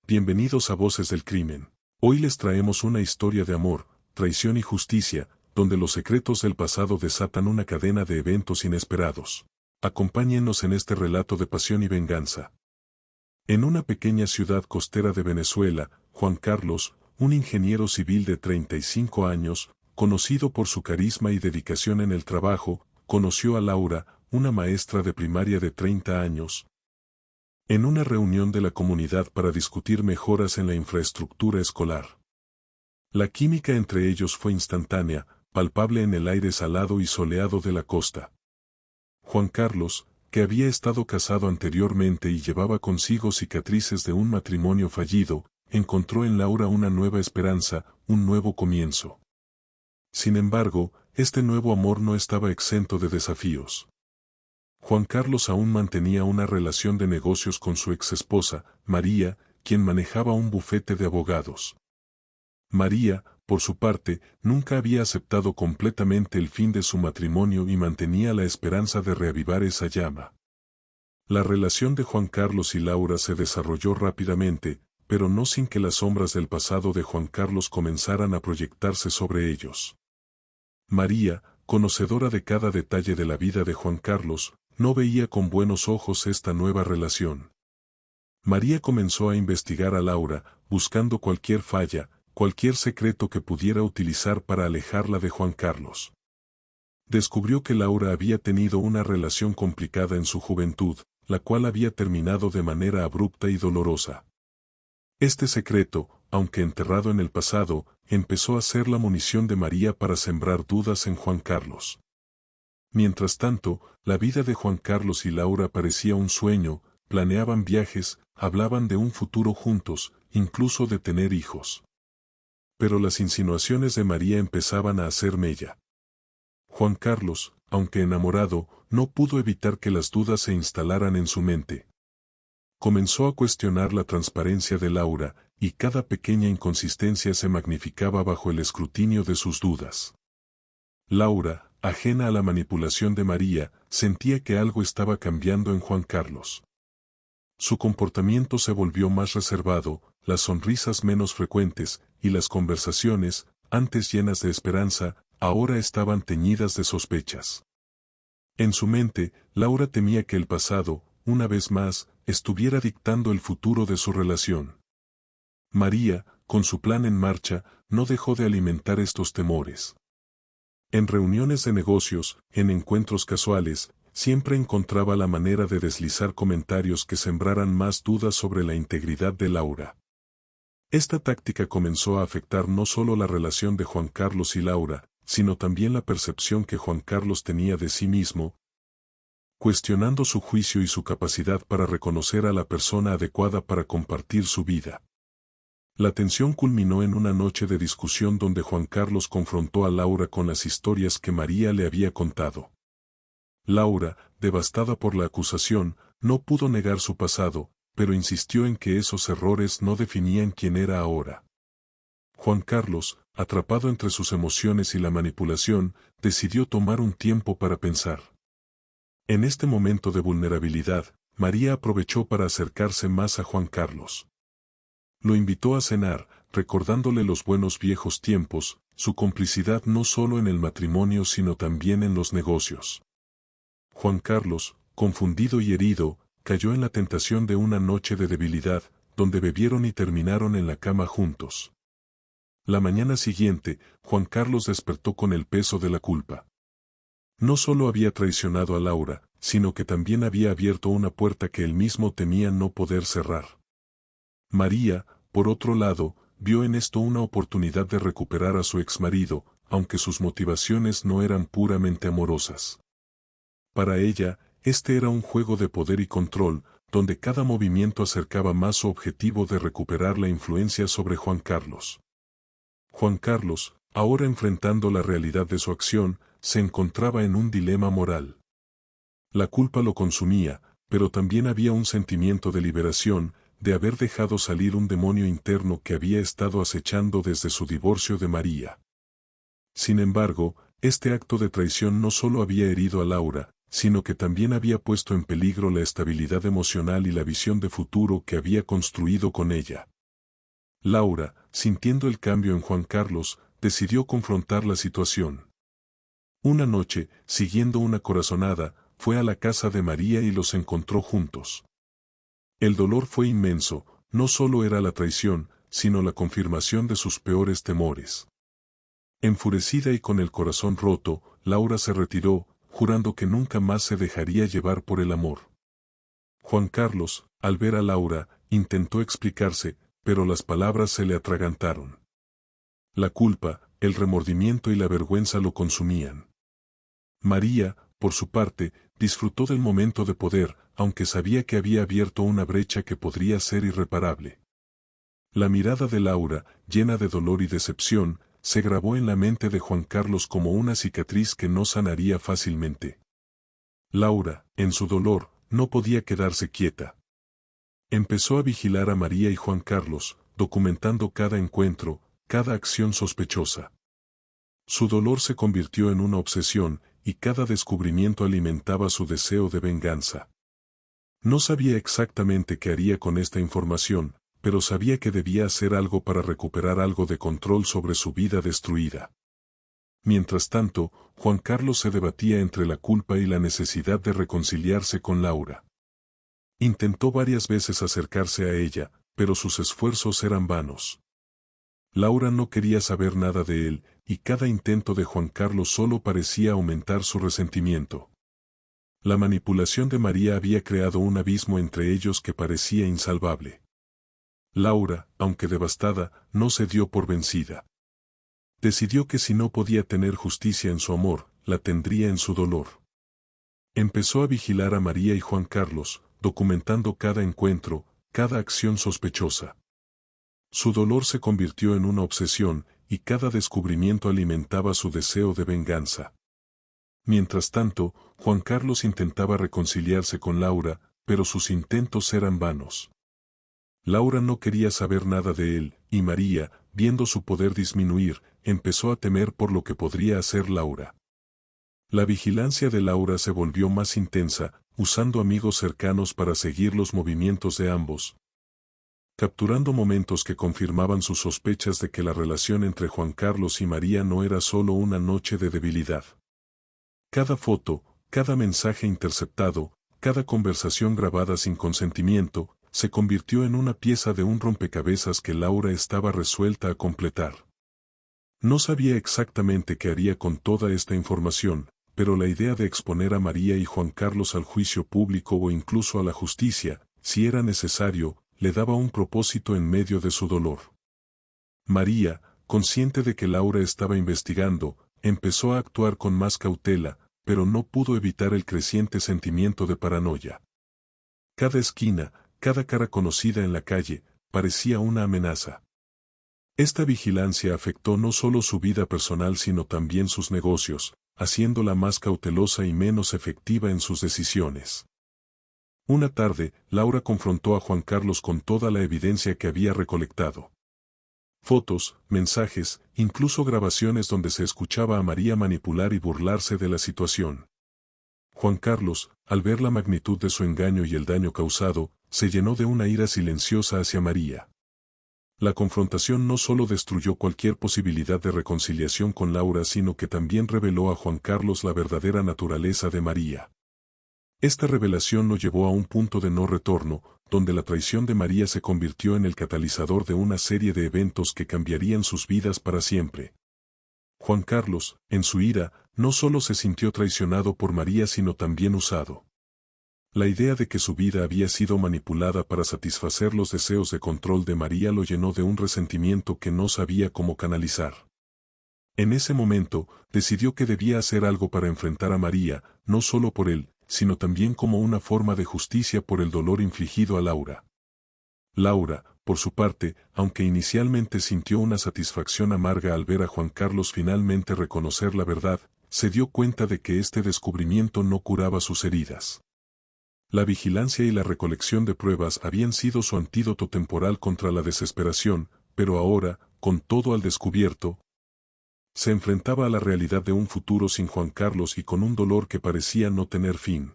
bienvenidos a Voces del Crimen. Hoy les traemos una historia de amor, traición y justicia, donde los secretos del pasado desatan una cadena de eventos inesperados. Acompáñennos en este relato de pasión y venganza. En una pequeña ciudad costera de Venezuela, Juan Carlos, un ingeniero civil de 35 años, conocido por su carisma y dedicación en el trabajo, conoció a Laura, una maestra de primaria de 30 años, en una reunión de la comunidad para discutir mejoras en la infraestructura escolar. La química entre ellos fue instantánea, palpable en el aire salado y soleado de la costa. Juan Carlos, que había estado casado anteriormente y llevaba consigo cicatrices de un matrimonio fallido, encontró en Laura una nueva esperanza, un nuevo comienzo. Sin embargo, este nuevo amor no estaba exento de desafíos. Juan Carlos aún mantenía una relación de negocios con su exesposa, María, quien manejaba un bufete de abogados. María, por su parte, nunca había aceptado completamente el fin de su matrimonio y mantenía la esperanza de reavivar esa llama. La relación de Juan Carlos y Laura se desarrolló rápidamente, pero no sin que las sombras del pasado de Juan Carlos comenzaran a proyectarse sobre ellos. María, conocedora de cada detalle de la vida de Juan Carlos, no veía con buenos ojos esta nueva relación. María comenzó a investigar a Laura, buscando cualquier falla, cualquier secreto que pudiera utilizar para alejarla de Juan Carlos. Descubrió que Laura había tenido una relación complicada en su juventud, la cual había terminado de manera abrupta y dolorosa. Este secreto, aunque enterrado en el pasado, empezó a ser la munición de María para sembrar dudas en Juan Carlos. Mientras tanto, la vida de Juan Carlos y Laura parecía un sueño, planeaban viajes, hablaban de un futuro juntos, incluso de tener hijos. Pero las insinuaciones de María empezaban a hacer mella. Juan Carlos, aunque enamorado, no pudo evitar que las dudas se instalaran en su mente. Comenzó a cuestionar la transparencia de Laura, y cada pequeña inconsistencia se magnificaba bajo el escrutinio de sus dudas. Laura, ajena a la manipulación de María, sentía que algo estaba cambiando en Juan Carlos. Su comportamiento se volvió más reservado, las sonrisas menos frecuentes, y las conversaciones, antes llenas de esperanza, ahora estaban teñidas de sospechas. En su mente, Laura temía que el pasado, una vez más, estuviera dictando el futuro de su relación. María, con su plan en marcha, no dejó de alimentar estos temores. En reuniones de negocios, en encuentros casuales, siempre encontraba la manera de deslizar comentarios que sembraran más dudas sobre la integridad de Laura. Esta táctica comenzó a afectar no solo la relación de Juan Carlos y Laura, sino también la percepción que Juan Carlos tenía de sí mismo, cuestionando su juicio y su capacidad para reconocer a la persona adecuada para compartir su vida. La tensión culminó en una noche de discusión donde Juan Carlos confrontó a Laura con las historias que María le había contado. Laura, devastada por la acusación, no pudo negar su pasado, pero insistió en que esos errores no definían quién era ahora. Juan Carlos, atrapado entre sus emociones y la manipulación, decidió tomar un tiempo para pensar. En este momento de vulnerabilidad, María aprovechó para acercarse más a Juan Carlos. Lo invitó a cenar, recordándole los buenos viejos tiempos, su complicidad no solo en el matrimonio sino también en los negocios. Juan Carlos, confundido y herido, cayó en la tentación de una noche de debilidad, donde bebieron y terminaron en la cama juntos. La mañana siguiente, Juan Carlos despertó con el peso de la culpa. No solo había traicionado a Laura, sino que también había abierto una puerta que él mismo temía no poder cerrar. María, por otro lado, vio en esto una oportunidad de recuperar a su exmarido, aunque sus motivaciones no eran puramente amorosas. Para ella, este era un juego de poder y control, donde cada movimiento acercaba más su objetivo de recuperar la influencia sobre Juan Carlos. Juan Carlos, ahora enfrentando la realidad de su acción, se encontraba en un dilema moral. La culpa lo consumía, pero también había un sentimiento de liberación, de haber dejado salir un demonio interno que había estado acechando desde su divorcio de María. Sin embargo, este acto de traición no solo había herido a Laura, sino que también había puesto en peligro la estabilidad emocional y la visión de futuro que había construido con ella. Laura, sintiendo el cambio en Juan Carlos, decidió confrontar la situación. Una noche, siguiendo una corazonada, fue a la casa de María y los encontró juntos. El dolor fue inmenso, no solo era la traición, sino la confirmación de sus peores temores. Enfurecida y con el corazón roto, Laura se retiró, jurando que nunca más se dejaría llevar por el amor. Juan Carlos, al ver a Laura, intentó explicarse, pero las palabras se le atragantaron. La culpa, el remordimiento y la vergüenza lo consumían. María, por su parte, disfrutó del momento de poder, aunque sabía que había abierto una brecha que podría ser irreparable. La mirada de Laura, llena de dolor y decepción, se grabó en la mente de Juan Carlos como una cicatriz que no sanaría fácilmente. Laura, en su dolor, no podía quedarse quieta. Empezó a vigilar a María y Juan Carlos, documentando cada encuentro, cada acción sospechosa. Su dolor se convirtió en una obsesión, y cada descubrimiento alimentaba su deseo de venganza. No sabía exactamente qué haría con esta información, pero sabía que debía hacer algo para recuperar algo de control sobre su vida destruida. Mientras tanto, Juan Carlos se debatía entre la culpa y la necesidad de reconciliarse con Laura. Intentó varias veces acercarse a ella, pero sus esfuerzos eran vanos. Laura no quería saber nada de él, y cada intento de Juan Carlos solo parecía aumentar su resentimiento. La manipulación de María había creado un abismo entre ellos que parecía insalvable. Laura, aunque devastada, no se dio por vencida. Decidió que si no podía tener justicia en su amor, la tendría en su dolor. Empezó a vigilar a María y Juan Carlos, documentando cada encuentro, cada acción sospechosa. Su dolor se convirtió en una obsesión, y cada descubrimiento alimentaba su deseo de venganza. Mientras tanto, Juan Carlos intentaba reconciliarse con Laura, pero sus intentos eran vanos. Laura no quería saber nada de él, y María, viendo su poder disminuir, empezó a temer por lo que podría hacer Laura. La vigilancia de Laura se volvió más intensa, usando amigos cercanos para seguir los movimientos de ambos, capturando momentos que confirmaban sus sospechas de que la relación entre Juan Carlos y María no era solo una noche de debilidad. Cada foto, cada mensaje interceptado, cada conversación grabada sin consentimiento, se convirtió en una pieza de un rompecabezas que Laura estaba resuelta a completar. No sabía exactamente qué haría con toda esta información, pero la idea de exponer a María y Juan Carlos al juicio público o incluso a la justicia, si era necesario, le daba un propósito en medio de su dolor. María, consciente de que Laura estaba investigando, empezó a actuar con más cautela, pero no pudo evitar el creciente sentimiento de paranoia. Cada esquina, cada cara conocida en la calle, parecía una amenaza. Esta vigilancia afectó no solo su vida personal sino también sus negocios, haciéndola más cautelosa y menos efectiva en sus decisiones. Una tarde, Laura confrontó a Juan Carlos con toda la evidencia que había recolectado. Fotos, mensajes, incluso grabaciones donde se escuchaba a María manipular y burlarse de la situación. Juan Carlos, al ver la magnitud de su engaño y el daño causado, se llenó de una ira silenciosa hacia María. La confrontación no solo destruyó cualquier posibilidad de reconciliación con Laura sino que también reveló a Juan Carlos la verdadera naturaleza de María. Esta revelación lo llevó a un punto de no retorno, donde la traición de María se convirtió en el catalizador de una serie de eventos que cambiarían sus vidas para siempre. Juan Carlos, en su ira, no solo se sintió traicionado por María sino también usado. La idea de que su vida había sido manipulada para satisfacer los deseos de control de María lo llenó de un resentimiento que no sabía cómo canalizar. En ese momento, decidió que debía hacer algo para enfrentar a María, no solo por él, sino también como una forma de justicia por el dolor infligido a Laura. Laura, por su parte, aunque inicialmente sintió una satisfacción amarga al ver a Juan Carlos finalmente reconocer la verdad, se dio cuenta de que este descubrimiento no curaba sus heridas. La vigilancia y la recolección de pruebas habían sido su antídoto temporal contra la desesperación, pero ahora, con todo al descubierto, se enfrentaba a la realidad de un futuro sin Juan Carlos y con un dolor que parecía no tener fin.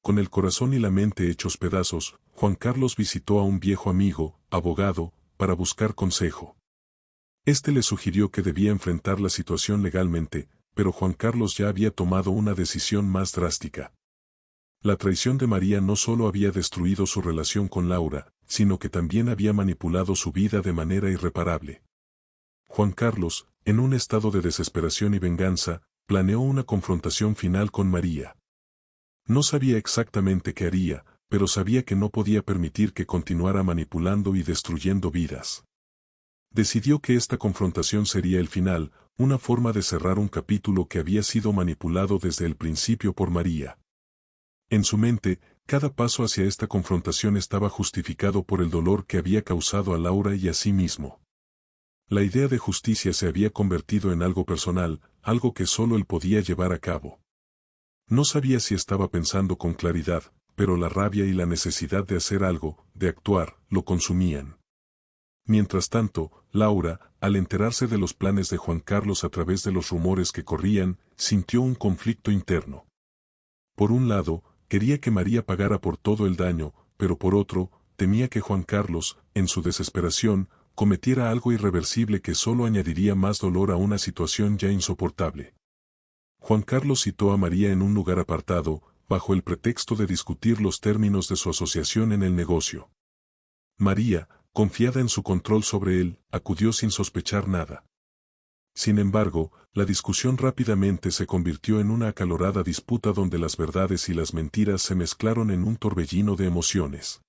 Con el corazón y la mente hechos pedazos, Juan Carlos visitó a un viejo amigo, abogado, para buscar consejo. Este le sugirió que debía enfrentar la situación legalmente, pero Juan Carlos ya había tomado una decisión más drástica. La traición de María no solo había destruido su relación con Laura, sino que también había manipulado su vida de manera irreparable. Juan Carlos, en un estado de desesperación y venganza, planeó una confrontación final con María. No sabía exactamente qué haría, pero sabía que no podía permitir que continuara manipulando y destruyendo vidas. Decidió que esta confrontación sería el final, una forma de cerrar un capítulo que había sido manipulado desde el principio por María. En su mente, cada paso hacia esta confrontación estaba justificado por el dolor que había causado a Laura y a sí mismo. La idea de justicia se había convertido en algo personal, algo que solo él podía llevar a cabo. No sabía si estaba pensando con claridad, pero la rabia y la necesidad de hacer algo, de actuar, lo consumían. Mientras tanto, Laura, al enterarse de los planes de Juan Carlos a través de los rumores que corrían, sintió un conflicto interno. Por un lado, quería que María pagara por todo el daño, pero por otro, temía que Juan Carlos, en su desesperación, cometiera algo irreversible que solo añadiría más dolor a una situación ya insoportable. Juan Carlos citó a María en un lugar apartado, bajo el pretexto de discutir los términos de su asociación en el negocio. María, confiada en su control sobre él, acudió sin sospechar nada. Sin embargo, la discusión rápidamente se convirtió en una acalorada disputa donde las verdades y las mentiras se mezclaron en un torbellino de emociones.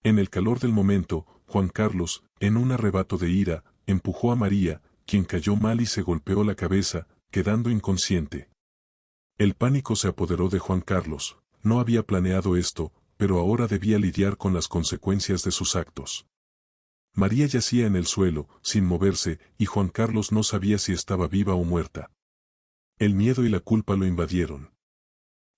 En el calor del momento, Juan Carlos, en un arrebato de ira, empujó a María, quien cayó mal y se golpeó la cabeza, quedando inconsciente. El pánico se apoderó de Juan Carlos, no había planeado esto, pero ahora debía lidiar con las consecuencias de sus actos. María yacía en el suelo, sin moverse, y Juan Carlos no sabía si estaba viva o muerta. El miedo y la culpa lo invadieron.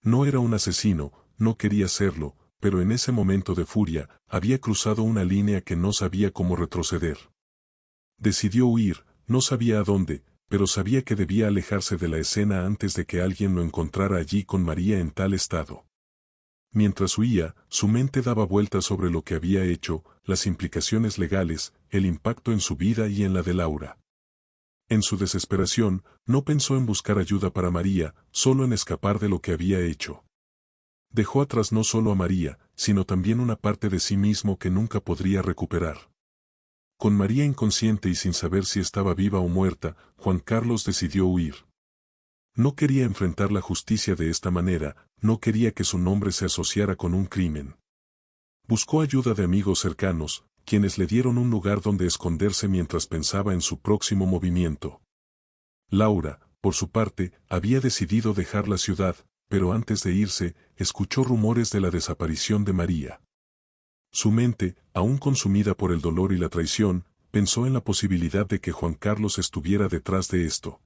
No era un asesino, no quería serlo, pero en ese momento de furia, había cruzado una línea que no sabía cómo retroceder. Decidió huir, no sabía a dónde, pero sabía que debía alejarse de la escena antes de que alguien lo encontrara allí con María en tal estado. Mientras huía, su mente daba vueltas sobre lo que había hecho, las implicaciones legales, el impacto en su vida y en la de Laura. En su desesperación, no pensó en buscar ayuda para María, solo en escapar de lo que había hecho. Dejó atrás no solo a María, sino también una parte de sí mismo que nunca podría recuperar. Con María inconsciente y sin saber si estaba viva o muerta, Juan Carlos decidió huir. No quería enfrentar la justicia de esta manera, no quería que su nombre se asociara con un crimen. Buscó ayuda de amigos cercanos, quienes le dieron un lugar donde esconderse mientras pensaba en su próximo movimiento. Laura, por su parte, había decidido dejar la ciudad, pero antes de irse, escuchó rumores de la desaparición de María. Su mente, aún consumida por el dolor y la traición, pensó en la posibilidad de que Juan Carlos estuviera detrás de esto.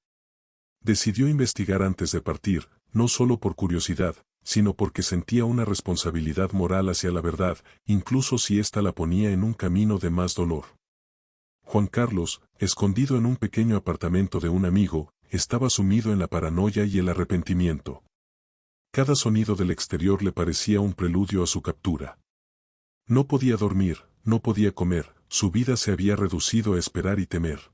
Decidió investigar antes de partir, no solo por curiosidad, sino porque sentía una responsabilidad moral hacia la verdad, incluso si ésta la ponía en un camino de más dolor. Juan Carlos, escondido en un pequeño apartamento de un amigo, estaba sumido en la paranoia y el arrepentimiento. Cada sonido del exterior le parecía un preludio a su captura. No podía dormir, no podía comer, su vida se había reducido a esperar y temer.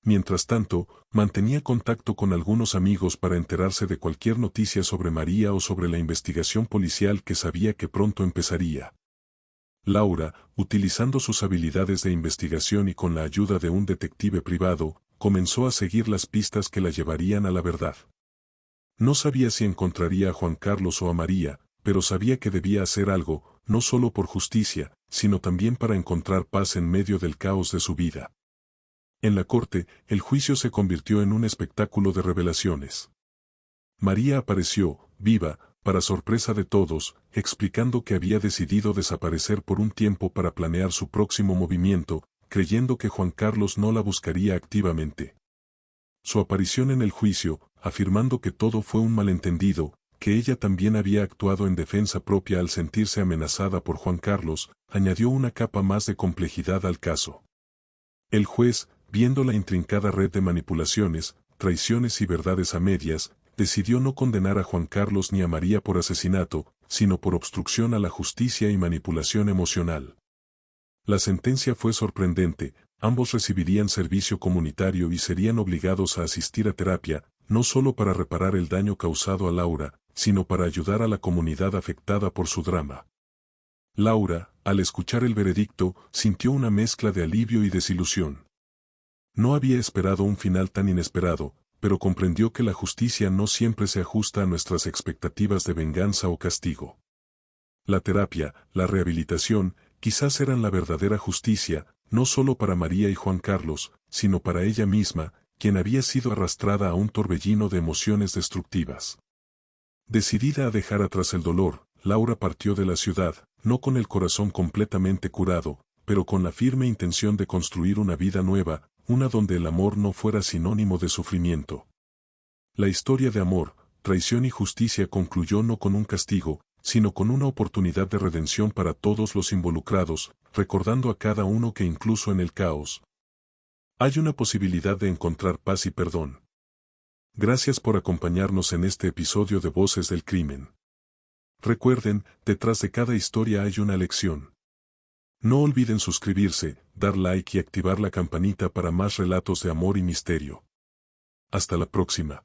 Mientras tanto, mantenía contacto con algunos amigos para enterarse de cualquier noticia sobre María o sobre la investigación policial que sabía que pronto empezaría. Laura, utilizando sus habilidades de investigación y con la ayuda de un detective privado, comenzó a seguir las pistas que la llevarían a la verdad. No sabía si encontraría a Juan Carlos o a María, pero sabía que debía hacer algo, no solo por justicia, sino también para encontrar paz en medio del caos de su vida. En la corte, el juicio se convirtió en un espectáculo de revelaciones. María apareció, viva, para sorpresa de todos, explicando que había decidido desaparecer por un tiempo para planear su próximo movimiento, creyendo que Juan Carlos no la buscaría activamente. Su aparición en el juicio, afirmando que todo fue un malentendido, que ella también había actuado en defensa propia al sentirse amenazada por Juan Carlos, añadió una capa más de complejidad al caso. El juez, viendo la intrincada red de manipulaciones, traiciones y verdades a medias, decidió no condenar a Juan Carlos ni a María por asesinato, sino por obstrucción a la justicia y manipulación emocional. La sentencia fue sorprendente, ambos recibirían servicio comunitario y serían obligados a asistir a terapia, no solo para reparar el daño causado a Laura, sino para ayudar a la comunidad afectada por su drama. Laura, al escuchar el veredicto, sintió una mezcla de alivio y desilusión. No había esperado un final tan inesperado, pero comprendió que la justicia no siempre se ajusta a nuestras expectativas de venganza o castigo. La terapia, la rehabilitación, quizás eran la verdadera justicia, no solo para María y Juan Carlos, sino para ella misma, quien había sido arrastrada a un torbellino de emociones destructivas. Decidida a dejar atrás el dolor, Laura partió de la ciudad, no con el corazón completamente curado, pero con la firme intención de construir una vida nueva, una donde el amor no fuera sinónimo de sufrimiento. La historia de amor, traición y justicia concluyó no con un castigo, sino con una oportunidad de redención para todos los involucrados, recordando a cada uno que incluso en el caos, hay una posibilidad de encontrar paz y perdón. Gracias por acompañarnos en este episodio de Voces del Crimen. Recuerden, detrás de cada historia hay una lección. No olviden suscribirse, dar like y activar la campanita para más relatos de amor y misterio. Hasta la próxima.